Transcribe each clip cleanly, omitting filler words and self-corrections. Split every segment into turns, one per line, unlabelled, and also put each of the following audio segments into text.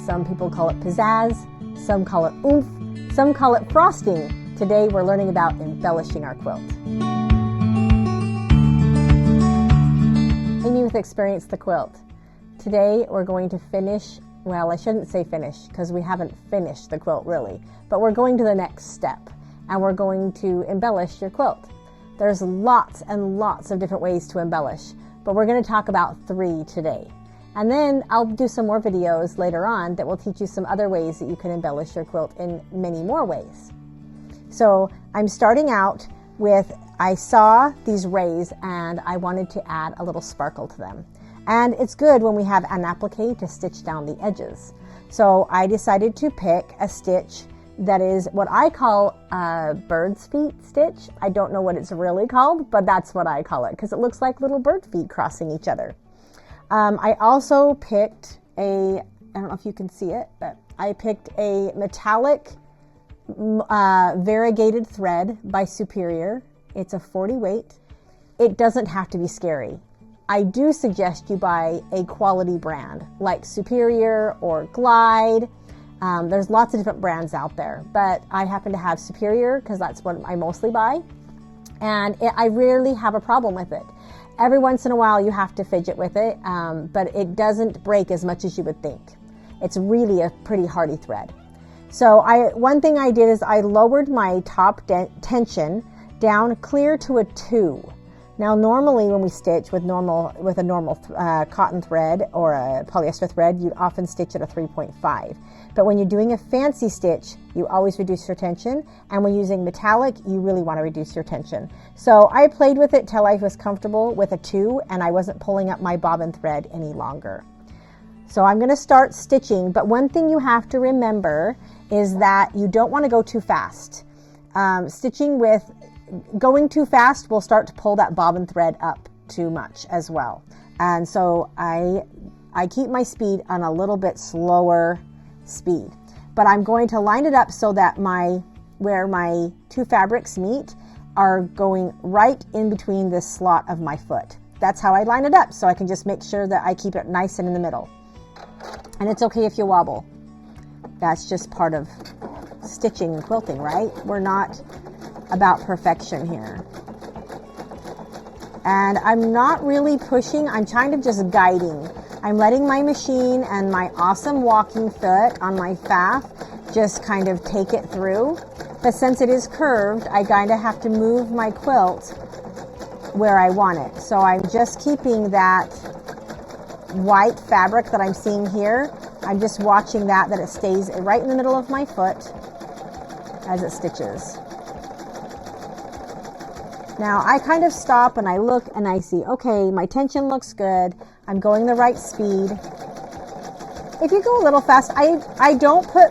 Some people call it pizzazz, some call it oomph, some call it frosting. Today we're learning about embellishing our quilt. Amy with Experience the Quilt. Today we're going to finish, well, I shouldn't say finish because we haven't finished the quilt really, but we're going to the next step and we're going to embellish your quilt. There's lots and lots of different ways to embellish, but we're going to talk about 3 today. And then I'll do some more videos later on that will teach you some other ways that you can embellish your quilt in many more ways. So I'm starting out with, I saw these rays and I wanted to add a little sparkle to them. And it's good when we have an applique to stitch down the edges. So I decided to pick a stitch that is what I call a bird's feet stitch. I don't know what it's really called, but that's what I call it because it looks like little bird feet crossing each other. I also picked I don't know if you can see it, but I picked a metallic variegated thread by Superior. It's a 40 weight. It doesn't have to be scary. I do suggest you buy a quality brand like Superior or Glide. There's lots of different brands out there, but I happen to have Superior because that's what I mostly buy. And I rarely have a problem with it. Every once in a while you have to fidget with it, but it doesn't break as much as you would think. It's really a pretty hardy thread. So one thing I did is I lowered my top tension down clear to a 2. Now normally when we stitch with a normal cotton thread or a polyester thread, you'd often stitch at a 3.5. But when you're doing a fancy stitch, you always reduce your tension. And when using metallic, you really want to reduce your tension. So I played with it till I was comfortable with a 2 and I wasn't pulling up my bobbin thread any longer. So I'm going to start stitching, but one thing you have to remember is that you don't want to go too fast. Going too fast will start to pull that bobbin thread up too much as well. And so I keep my speed on a little bit slower speed. But I'm going to line it up so that where my 2 fabrics meet are going right in between the slot of my foot. That's how I line it up, so I can just make sure that I keep it nice and in the middle. And it's okay if you wobble. That's just part of stitching and quilting, right? We're not about perfection here. And I'm not really pushing, I'm kind of just guiding. I'm letting my machine and my awesome walking foot on my faff just kind of take it through. But since it is curved, I kind of have to move my quilt where I want it. So I'm just keeping that white fabric that I'm seeing here. I'm just watching that it stays right in the middle of my foot as it stitches. Now I kind of stop and I look and I see, okay, my tension looks good. I'm going the right speed. If you go a little fast, I don't put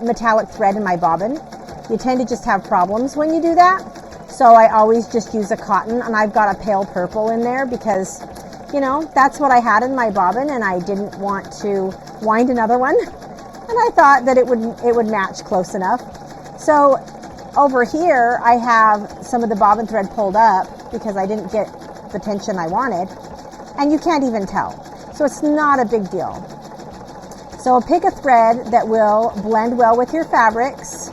metallic thread in my bobbin. You tend to just have problems when you do that. So I always just use a cotton, and I've got a pale purple in there because, you know, that's what I had in my bobbin and I didn't want to wind another one. And I thought that it would match close enough. So over here, I have some of the bobbin thread pulled up because I didn't get the tension I wanted, and you can't even tell. So it's not a big deal. So pick a thread that will blend well with your fabrics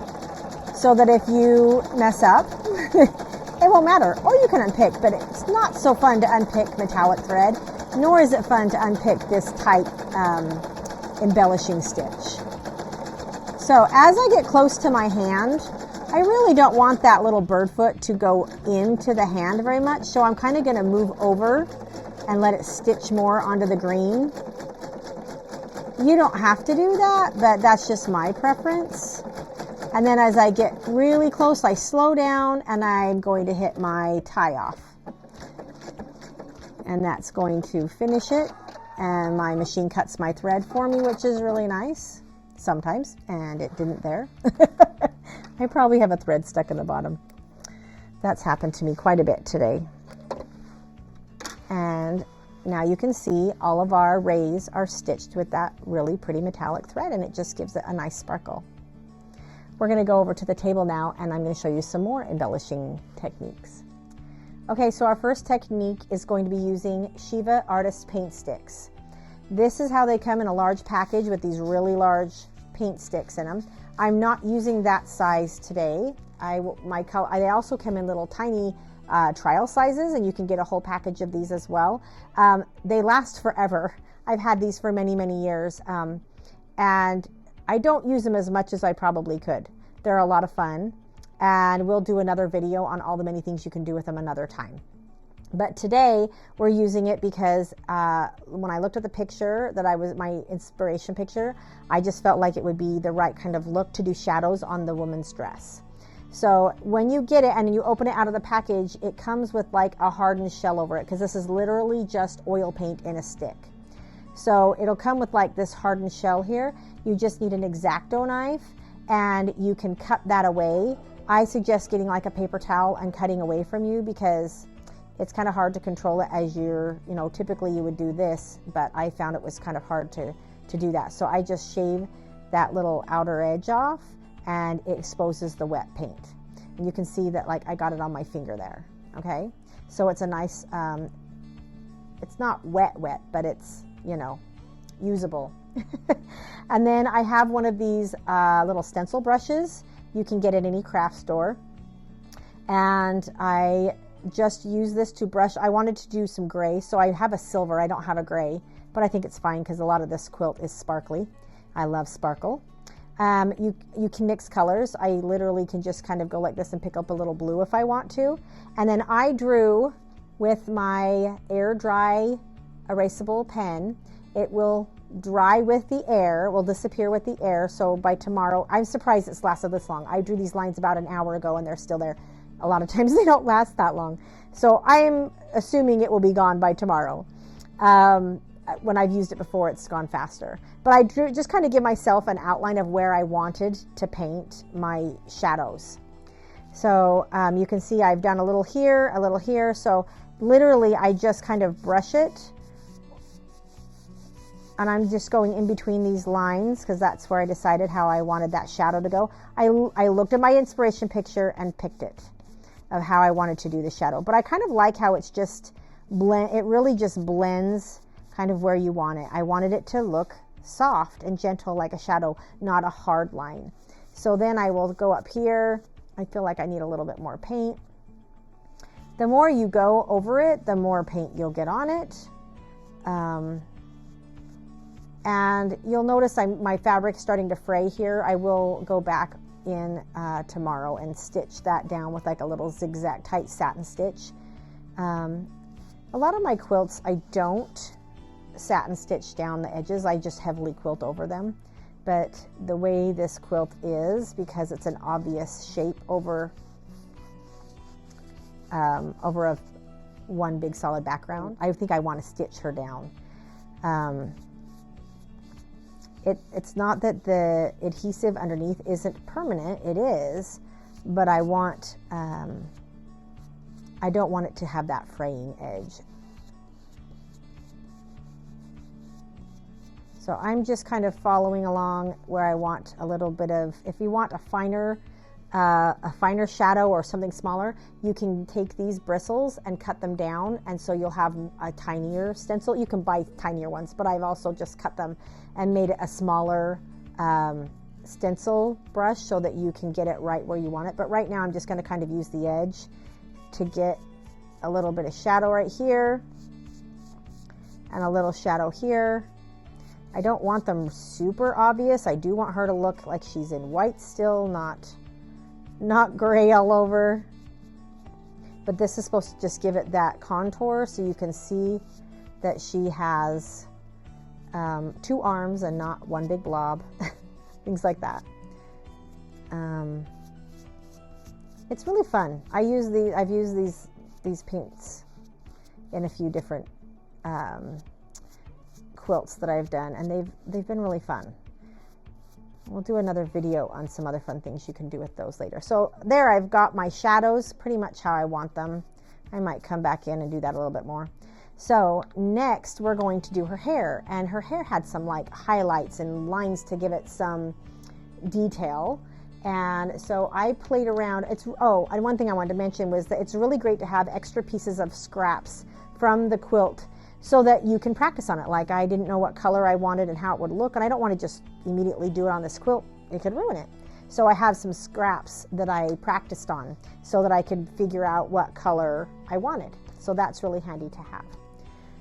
so that if you mess up, it won't matter. Or you can unpick, but it's not so fun to unpick metallic thread, nor is it fun to unpick this tight embellishing stitch. So as I get close to my hand, I really don't want that little bird foot to go into the hand very much, so I'm kind of going to move over and let it stitch more onto the green. You don't have to do that, but that's just my preference. And then as I get really close, I slow down and I'm going to hit my tie off. And that's going to finish it. And my machine cuts my thread for me, which is really nice sometimes, and it didn't there. I probably have a thread stuck in the bottom. That's happened to me quite a bit today. And now you can see all of our rays are stitched with that really pretty metallic thread, and it just gives it a nice sparkle. We're going to go over to the table now, and I'm going to show you some more embellishing techniques. Okay, so our first technique is going to be using Shiva Artist Paintsticks. This is how they come in a large package with these really large paint sticks in them. I'm not using that size today. They also come in little tiny trial sizes, and you can get a whole package of these as well. They last forever. I've had these for many, many years, and I don't use them as much as I probably could. They're a lot of fun, and we'll do another video on all the many things you can do with them another time. But today we're using it because when I looked at the picture my inspiration picture, I just felt like it would be the right kind of look to do shadows on the woman's dress. So when you get it and you open it out of the package, it comes with like a hardened shell over it, because this is literally just oil paint in a stick. So it'll come with like this hardened shell here. You just need an X-Acto knife, and you can cut that away. I suggest getting like a paper towel and cutting away from you, because it's kind of hard to control it as typically you would do this, but I found it was kind of hard to do that. So I just shave that little outer edge off, and it exposes the wet paint. And you can see that like I got it on my finger there, okay? So it's a nice, it's not wet, but it's, usable. And then I have one of these little stencil brushes. You can get at any craft store. And I just use this to brush. I wanted to do some gray, so I have a silver. I don't have a gray, but I think it's fine because a lot of this quilt is sparkly. I love sparkle. You can mix colors. I literally can just kind of go like this and pick up a little blue if I want to. And then I drew with my air dry erasable pen. It will dry with the air, will disappear with the air. So by tomorrow, I'm surprised it's lasted this long. I drew these lines about an hour ago and they're still there. A lot of times they don't last that long. So I'm assuming it will be gone by tomorrow. When I've used it before, it's gone faster. But I drew, just kind of give myself an outline of where I wanted to paint my shadows. So you can see I've done a little here, a little here. So literally I just kind of brush it. And I'm just going in between these lines because that's where I decided how I wanted that shadow to go. I looked at my inspiration picture and picked it of how I wanted to do the shadow. But I kind of like how it's just it really just blends kind of where you want it. I wanted it to look soft and gentle like a shadow, not a hard line. So then I will go up here. I feel like I need a little bit more paint. The more you go over it, the more paint you'll get on it. And you'll notice my fabric's starting to fray here. I will go back in tomorrow and stitch that down with like a little zigzag tight satin stitch. A lot of my quilts, I don't satin stitch down the edges. I just heavily quilt over them. But the way this quilt is, because it's an obvious shape over one big solid background, I think I want to stitch her down. It's not that the adhesive underneath isn't permanent, it is, but I don't want it to have that fraying edge. So I'm just kind of following along where I want a little bit of, if you want a finer shadow or something smaller, you can take these bristles and cut them down, and so you'll have a tinier stencil. You can buy tinier ones, but I've also just cut them and made it a smaller stencil brush so that you can get it right where you want it. But right now I'm just going to kind of use the edge to get a little bit of shadow right here and a little shadow here. I don't want them super obvious. I do want her to look like she's in white still, not gray all over. But this is supposed to just give it that contour so you can see that she has 2 arms and not one big blob. Things like that. It's really fun. I've used these paints in a few different quilts that I've done, and they've been really fun. We'll do another video on some other fun things you can do with those later. So there, I've got my shadows pretty much how I want them. I might come back in and do that a little bit more. So next we're going to do her hair, and her hair had some like highlights and lines to give it some detail. And so I played around. And one thing I wanted to mention was that it's really great to have extra pieces of scraps from the quilt so that you can practice on it. Like, I didn't know what color I wanted and how it would look, and I don't want to just immediately do it on this quilt. It could ruin it. So I have some scraps that I practiced on so that I could figure out what color I wanted. So that's really handy to have.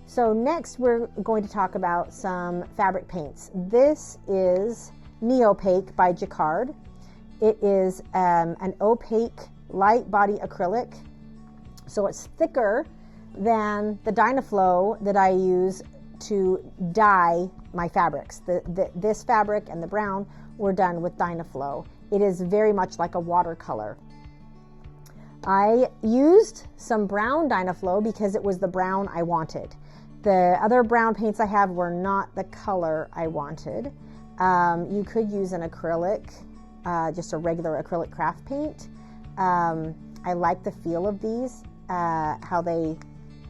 So next we're going to talk about some fabric paints. This is Neopaque by Jacquard. It is an opaque light body acrylic. So it's thicker than the Dynaflow that I use to dye my fabrics. This fabric and the brown were done with Dynaflow. It is very much like a watercolor. I used some brown Dynaflow because it was the brown I wanted. The other brown paints I have were not the color I wanted. You could use an acrylic, just a regular acrylic craft paint. I like the feel of these, how they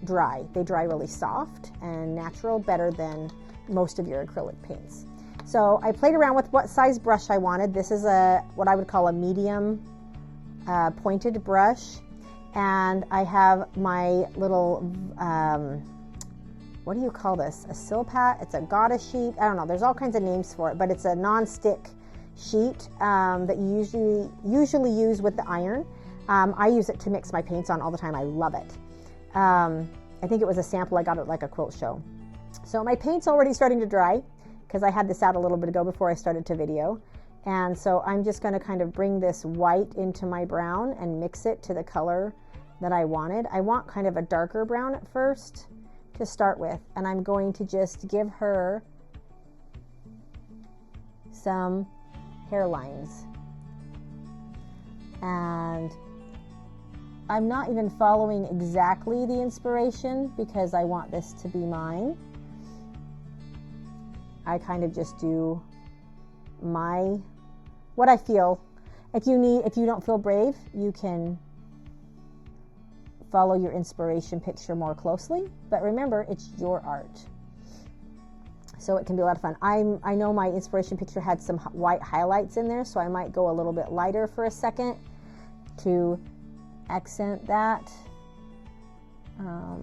dry. They dry really soft and natural, better than most of your acrylic paints. So I played around with what size brush I wanted. This is what I would call a medium pointed brush. And I have my little, what do you call this? A silpat? It's a goddess sheet. I don't know. There's all kinds of names for it, but it's a non-stick sheet that you usually use with the iron. I use it to mix my paints on all the time. I love it. I think it was a sample I got at like a quilt show. So my paint's already starting to dry because I had this out a little bit ago before I started to video. And so I'm just going to kind of bring this white into my brown and mix it to the color that I wanted. I want kind of a darker brown at first to start with, and I'm going to just give her some hairlines. And I'm not even following exactly the inspiration because I want this to be mine. I kind of just do what I feel. If you don't feel brave, you can follow your inspiration picture more closely, but remember, it's your art. So it can be a lot of fun. I know my inspiration picture had some white highlights in there, so I might go a little bit lighter for a second to accent that. I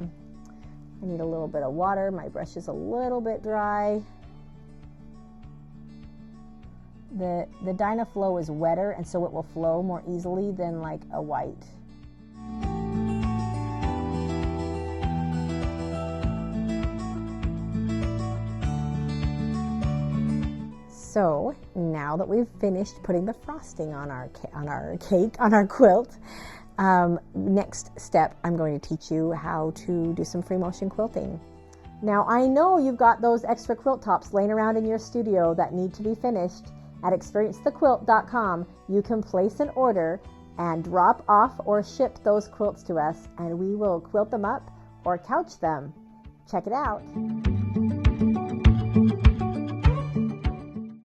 need a little bit of water. My brush is a little bit dry. The Dynaflow is wetter, and so it will flow more easily than like a white. So now that we've finished putting the frosting on our cake, on our quilt, next step, I'm going to teach you how to do some free motion quilting. Now I know you've got those extra quilt tops laying around in your studio that need to be finished. At experiencethequilt.com, you can place an order and drop off or ship those quilts to us, and we will quilt them up or couch them. Check it out.